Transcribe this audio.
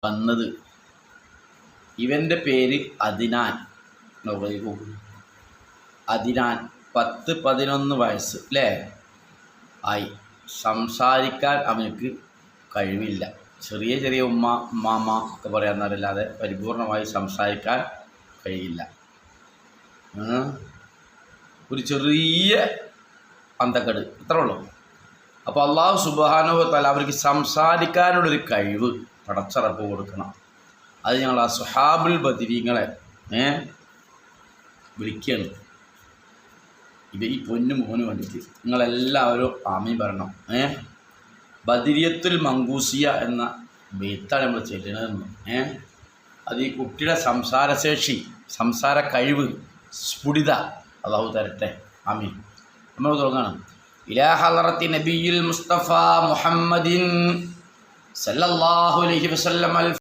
വന്നത്. ഇവൻ്റെ പേര് അദിനാൻ. അദിനാൻ 10-11 വയസ്സ് അല്ലേ ആയി. സംസാരിക്കാൻ അവനക്ക് കഴിവില്ല. ചെറിയ ചെറിയ ഉമ്മാമ ഒക്കെ പറയാമെന്നല്ലാതെ പരിപൂർണമായി സംസാരിക്കാൻ കഴിയില്ല. ഒരു ചെറിയ അന്തക്കട് ഇത്രേ ഉള്ളൂ. അപ്പോൾ അള്ളാഹു സുബ്ഹാനഹു വ തആല അവർക്ക് സംസാരിക്കാനുള്ളൊരു കഴിവ് പടച്ചറപ്പ് കൊടുക്കണം. അത് ഞങ്ങൾ അസ്ഹാബുൽ ബദരീങ്ങളെ വിളിക്കുകയാണ്. ഈ പൊന്നു മോന് വേണ്ടിയിട്ട് നിങ്ങളെല്ലാവരും ആമീൻ പറയണം. ബദരിയത്തുൽ മങ്കൂസിയ എന്ന ബെയ്ത്താണ് നമ്മൾ ചെല്ലുന്നതെന്ന്. അത് ഈ കുട്ടിയുടെ സംസാരശേഷി, സംസാര കഴിവ്, സ്ഫുടിത അള്ളാഹു തരട്ടെ. ആമീൻ. നമ്മൾ തുടങ്ങണം. ഇലാ ഹളറത്തി നബിയിൽ മുസ്തഫ മുഹമ്മദിൻ സല്ലല്ലാഹു അലൈഹി വസല്ലം